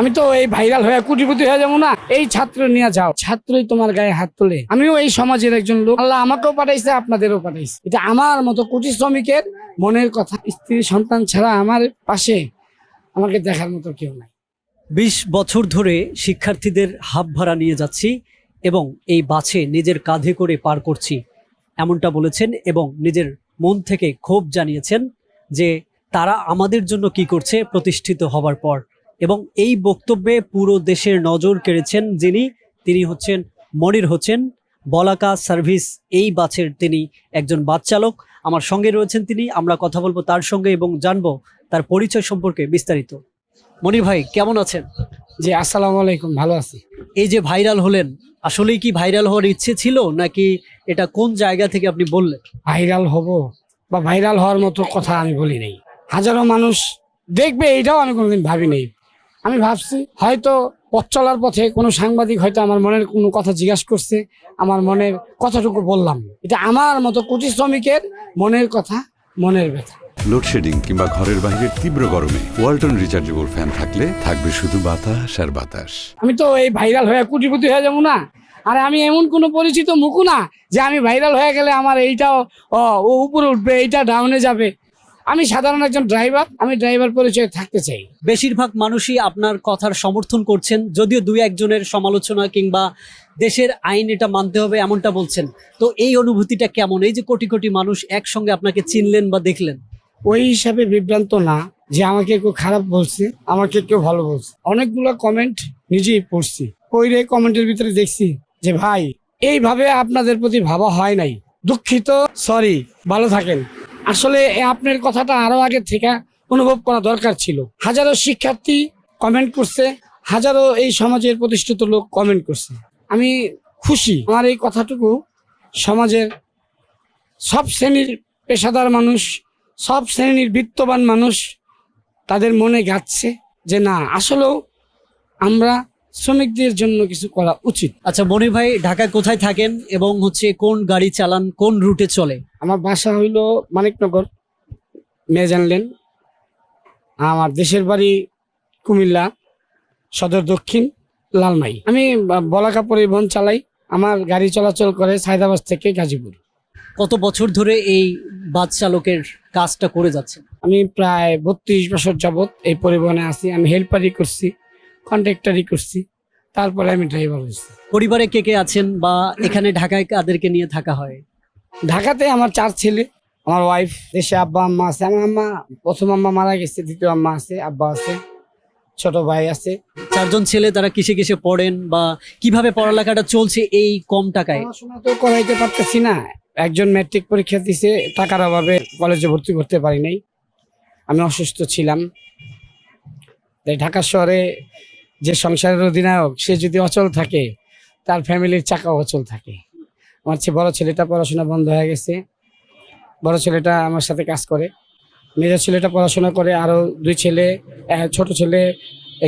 আমি তো এই ভাইরাল হয়ে কোটিপতি হয়ে যাবো না। এই ছাত্র নিয়ে যাও, ছাত্রই তোমার গায়ে হাত তোলে। আমিও এই সমাজের একজন লোক, আল্লাহ আমাকেও পাঠাইছে, আপনাদেরও পাঠাইছে। এটা আমার মতো কোটি শ্রমিকের মনের কথা। স্ত্রী সন্তান ছাড়া আমার পাশে আমাকে দেখার মতো কেউ নাই। ২০ বছর ধরে শিক্ষার্থীদের হাত ভাড়া নিয়ে যাচ্ছি এবং এই বাসে নিজের কাঁধে করে পার করছি, এমনটা বলেছেন এবং নিজের মন থেকে ক্ষোভ জানিয়েছেন যে তারা আমাদের জন্য কি করছে প্রতিষ্ঠিত হবার পর। এবং এই বক্তব্যে পুরো দেশের নজর কেড়েছেন তিনি হচ্ছেন মনির হোসেন, বলাকা সার্ভিস এই বাসের তিনি একজন বাস চালক। আমার সঙ্গে রয়েছেন তিনি, আমরা কথা বলবো তার সঙ্গে এবং জানবো তার পরিচয় সম্পর্কে বিস্তারিত। মনির ভাই কেমন আছেন? জি আসসালামু আলাইকুম, ভালো আছি। এই যে ভাইরাল হলেন, আসলেই কি ভাইরাল হওয়ার ইচ্ছে ছিল নাকি এটা কোন জায়গা থেকে আপনি বললেন? ভাইরাল হব বা ভাইরাল হওয়ার মতো কথা আমি বলি নাই। হাজারো মানুষ দেখবে এটাও আমি কোনোদিন ভাবি নাই। আমি ভাবছি হয়তো পথ চলার পথে কোনো সাংবাদিক হয়তো আমার মনের কোনো কথা জিজ্ঞাসা করছে, আমার মনের কথাটুকু বললাম। এটা আমার মতো কোটি শ্রমিকের মনের কথা, মনের ব্যথা। লোডশেডিং কিংবা ঘরের বাইরের তীব্র গরমে ওয়ালটন রিচার্জেবল ফ্যান থাকলে থাকবে শুধু বাতাস আর বাতাস। আমি তো এই ভাইরাল হয়ে কোটিপতি হয়ে যাবো না। আর আমি এমন কোনো পরিচিত মুখও না যে আমি ভাইরাল হয়ে গেলে আমার এইটাও ও উপরে উঠবে, এইটা ডাউনে যাবে। আমি সাধারণ একজন ড্রাইভার, আমি ড্রাইভার পরিচয়ে থাকতে চাই। বেশিরভাগ মানুষই আপনার কথার সমর্থন করছেন, যদিও দুই একজনের সমালোচনা কিংবা দেশের আইন এটা মানতে হবে এমনটা বলছেন। তো এই অনুভূতিটা কেমন, এই যে কোটি কোটি মানুষ একসঙ্গে আপনাকে চিনলেন বা দেখলেন? ওই হিসাবে বিভ্রান্ত না যে আমাকে কেউ খারাপ বলছে, আমাকে কেউ ভালো বলছে। অনেকগুলো কমেন্ট নিজেই পড়ছি, পড়ে কমেন্টের ভিতরে দেখছি যে ভাই এইভাবে আপনাদের প্রতি ভাবা হয় নাই, দুঃখিত, সরি, ভালো থাকেন। আসলে আপনার কথাটা আরো আগে থেকে অনুভব করা দরকার ছিল। হাজারো শিক্ষার্থী কমেন্ট করছে, হাজারো এই সমাজের প্রতিষ্ঠিত লোক কমেন্ট করছে। আমি খুশি আমার এই কথাটুকু সমাজের সব শ্রেণীর পেশাদার মানুষ, সব শ্রেণীর বিত্তবান মানুষ তাদের মনে গাচ্ছে যে না, আসলেও আমরা শ্রমিকদের জন্য কিছু করা উচিত। আচ্ছা মনির ভাই, ঢাকায় কোথায় থাকেন এবং কোন গাড়ি চালান, কোন রুটে চলে? আমার বাসা হইল মানিকনগর, মেজান লেন। আমার দেশের বাড়ি কুমিল্লা সদর দক্ষিণ লালমাই। আমি বলাকা পরিবহন চালাই। আমার গাড়ি চলাচল করে সায়দাবাদ থেকে গাজীপুর। কত বছর ধরে এই বাস চালকের কাজটা করে যাচ্ছেন? আমি প্রায় 32 বছর যাবত এই পরিবহনে আছি। আমি হেল্পারই করছি, কন্ট্রাক্টরই করছি, তারপরে আমি ড্রাইভার হয়েছি। পরিবারে কে কে আছেন বা এখানে ঢাকায় কাদেরকে নিয়ে থাকা হয়? ঢাকাতে আমার 4 ছেলে, আমার ওয়াইফ। দেশে আব্বা আম্মা আছে। আমার আম্মা, প্রথম আম্মা মারা গেছে, দ্বিতীয় আম্মা আছে, আব্বা আছে, ছোট ভাই আছে। 4 জন ছেলে, তারা কিসে কিসে পড়েন বা কিভাবে পড়ালেখাটা চলছে এই কম টাকায়? পড়াশোনা তো করাইতে পারতেছি না। একজন ম্যাট্রিক পরীক্ষা দিছে, টাকার অভাবে কলেজে ভর্তি করতে পারি নাই। আমি অসুস্থ ছিলাম। তাই ঢাকা শহরে যে সংসারের অধিনায়ক, সে যদি অচল থাকে তার ফ্যামিলির চাকাও অচল থাকে। আমার বড় ছেলেটা পড়াশোনা বন্ধ হয়ে গেছে। বড় ছেলেটা আমার সাথে কাজ করে, মেজর ছেলেটা পড়াশোনা করে। আরও 2 ছেলে, ছোট ছেলে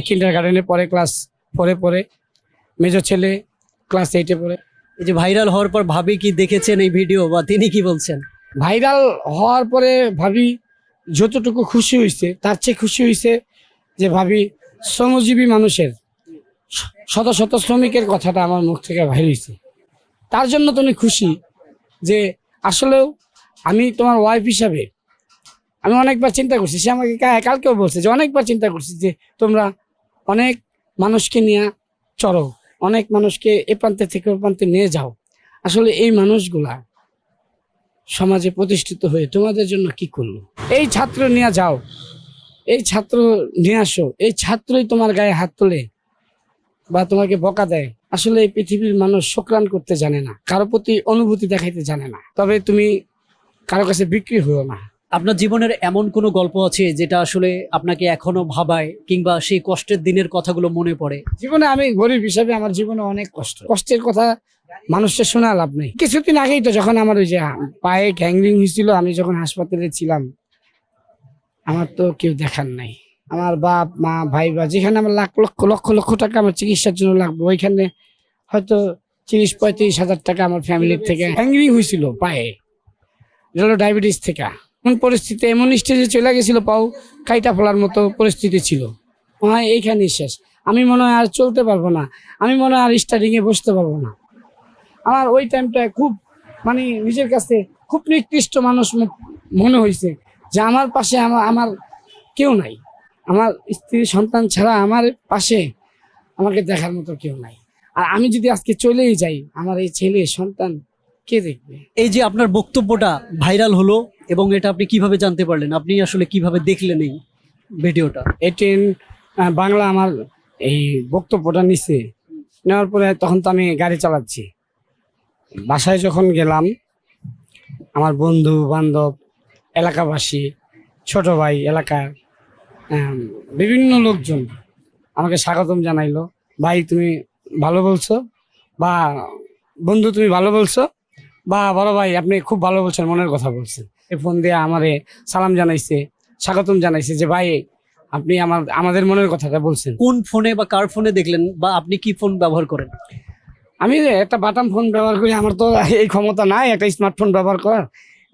কিন্ডার গার্ডেনে পড়ে, ক্লাস 4-এ পড়ে। মেজর ছেলে ক্লাস 8-এ পড়ে। এই যে ভাইরাল হওয়ার পর ভাবি কি দেখেছেন এই ভিডিও বা তিনি কি বলছেন? ভাইরাল হওয়ার পরে ভাবি যতটুকু খুশি হয়েছে তার চেয়ে খুশি হয়েছে যে ভাবি শ্রমজীবী মানুষের, শত শত শ্রমিকের কথাটা আমার মুখ থেকে বাইর হয়েছে। তার জন্য তুমি খুশি যে আসলেও আমি তোমার ওয়াইফ হিসাবে আমি অনেকবার চিন্তা করছি। সে আমাকে কালকেও বলছে যে অনেকবার চিন্তা করছি যে তোমরা অনেক মানুষকে নিয়ে চড়ো, অনেক মানুষকে এ প্রান্তে থেকে ও প্রান্তে নিয়ে যাও। আসলে এই মানুষগুলা সমাজে প্রতিষ্ঠিত হয়ে তোমাদের জন্য কি করলো? এই ছাত্র নিয়ে যাও, এই ছাত্র নিয়ে আসো, এই ছাত্রই তোমার গায়ে হাত তোলে বা তোমাকে বকা দেয়। আসলে এই পৃথিবীর মানুষ শুকরান করতে জানে না, কারো প্রতি অনুভূতি দেখাইতে জানে না। তবে তুমি কারো কাছে বিক্রি হও না। আপনার জীবনের এমন কোনো গল্প আছে যেটা আসলে আপনাকে এখনো ভাবায় কিংবা সেই কষ্টের দিনের কথাগুলো মনে পড়ে? জীবনে আমি গরিব হিসাবে আমার জীবনে অনেক কষ্টের কথা মানুষের শোনা লাভ নেই। কিছুদিন আগেই তো যখন আমার ওই যে পায়ে গ্যাংরিং হয়েছিল, আমি যখন হাসপাতালে ছিলাম, আমার তো কেউ দেখার নাই। আমার বাপ মা ভাই বা যেখানে আমার লাখ লক্ষ লক্ষ লক্ষ টাকা আমার চিকিৎসার জন্য লাগবে, ওইখানে হয়তো 30-35 হাজার টাকা আমার ফ্যামিলির থেকে। গ্যাংরিং হয়েছিল পায়ে, ডায়াবেটিস থেকে। কোন পরিস্থিতি এমন স্টেজে চলে গেছিল, পাও কাইটা ফেলার মতো পরিস্থিতি ছিল। এইখানেই শেষ। আমি মনে হয় আর চলতে পারবো না, আমি মনে হয় আর স্টার্টিংয়ে বসতে পারবো না। আমার ওই টাইমটা খুব মানে নিজের কাছে খুব নিকৃষ্ট মানুষ মনে হয়েছে যে আমার পাশে আমার কেউ নাই, আমার স্ত্রী সন্তান ছাড়া আমার পাশে আমাকে দেখার মতো কেউ নাই। আর আমি যদি আজকে চলেই যাই, আমার এই ছেলে সন্তান কে দেখবে? এই যে আপনার বক্তব্যটা ভাইরাল হলো এবং এটা আপনি কিভাবে জানতে পারলেন? আপনি আসলে কিভাবে দেখলেন এই ভিডিওটা? এটিএন বাংলা আমার এই বক্তব্যটা নিছে, নেওয়ার পরে তখন তো আমি গাড়ি চালাচ্ছি, বাসায় যখন গেলাম আমার বন্ধু বান্ধব, এলাকাবাসী, ছোট ভাই, এলাকার বিভিন্ন লোকজন আমাকে স্বাগতম জানাইলো। ভাই তুমি ভালো বলছো, বা বন্ধু তুমি ভালো বলছো, বা বড় ভাই আপনি খুব ভালো বলছেন, মনের কথা বলছেন। ফোন দিয়ে আমারে সালাম জানাইছে, স্বাগতম জানাইছে যে ভাই আপনি আমাদের মনের কথাটা বলছেন। কোন ফোনে বা কার ফোনে দেখলেন, বা আপনি কি ফোন ব্যবহার করেন? আমি একটা বাটাম ফোন ব্যবহার করি, আমার তো এই ক্ষমতা নাই একটা স্মার্টফোন ব্যবহার করার।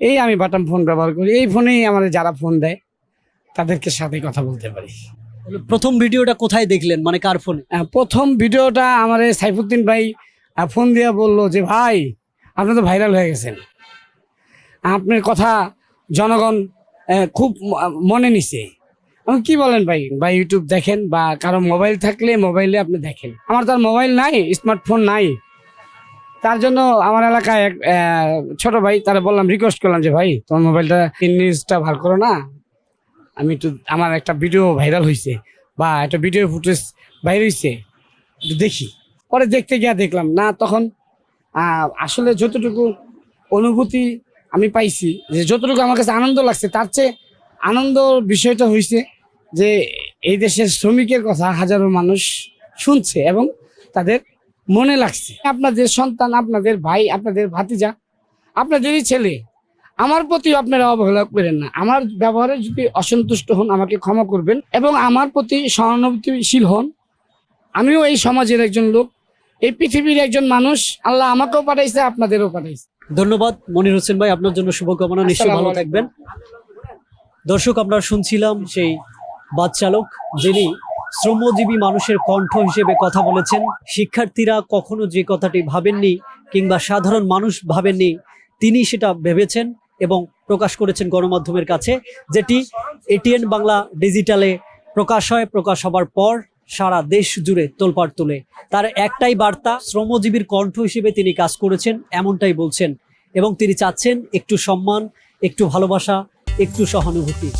এই আমি বাটাম ফোন ব্যবহার করি, এই ফোনেই আমাদের যারা ফোন দেয় তাদেরকে সাথে কথা বলতে পারি। প্রথম ভিডিওটা কোথায় দেখলেন, মানে কার ফোনে? প্রথম ভিডিওটা আমার সাইফুদ্দিন ভাই ফোন দিয়ে বললো যে ভাই আপনি তো ভাইরাল হয়ে গেছেন, আপনার কথা জনগণ খুব মনে নিছে। আমি কি বলেন ভাই, ভাই ইউটিউব দেখেন বা কারো মোবাইল থাকলে মোবাইলে আপনি দেখেন। আমার তো আর মোবাইল নাই, স্মার্টফোন নাই, তার জন্য আমার এলাকায় এক ছোট ভাই, তারা বললাম, রিকোয়েস্ট করলাম যে ভাই তোমার মোবাইলটা নিউজটা ভার করো না, আমি একটু আমার একটা ভিডিও ভাইরাল হয়েছে বা একটা ভিডিও ফুটেজ বাইর হয়েছে, একটু দেখি। পরে দেখতে গিয়ে দেখলাম না, তখন আসলে যতটুকু অনুভূতি আমি পাইছি, যে যতটুকু আমার কাছে আনন্দ লাগছে, তার চেয়ে আনন্দ বিষয়টা হয়েছে যে এই দেশের শ্রমিকের কথা হাজারো মানুষ শুনছে এবং তাদের মনে লাগছে। আপনাদের সন্তান, আপনাদের ভাই, আপনাদের ভাতিজা, আপনাদেরই ছেলে, আমার প্রতি আপনারা অবহেলা করেন না। আমার ব্যবহারে যদি অসন্তুষ্ট হন আমাকে ক্ষমা করবেন এবং আমার প্রতি সহানুভূতিশীল হন। আমিও এই সমাজের একজন লোক, এই পৃথিবীর একজন মানুষ, আল্লাহ আমাকেও পাঠাইছে, আপনাদেরও পাঠাইছে। ধন্যবাদ মনির হোসেন ভাই, আপনার জন্য শুভকামনা, নিশ্চয়ই ভালো থাকবেন। দর্শক, আমরা শুনছিলাম সেই বাস চালক যিনি শ্রমজীবী মানুষের কণ্ঠ হিসেবে কথা বলেছেন। শিক্ষার্থীরা কখনো যে কথাটি ভাবেননি কিংবা সাধারণ মানুষ ভাবেননি, তিনি সেটা ভেবেছেন এবং প্রকাশ করেছেন গণমাধ্যমের কাছে, যেটি এটিএন বাংলা ডিজিটালে প্রকাশ হয়। প্রকাশ হবার পর সারা দেশ জুড়ে তোলপাড় তোলে। তার একটাই বার্তা, শ্রমজীবীর কণ্ঠ হিসেবে তিনি কাজ করেছেন, এমনটাই বলছেন, এবং তিনি চাচ্ছেন একটু সম্মান, একটু ভালোবাসা, একটু সহানুভূতি।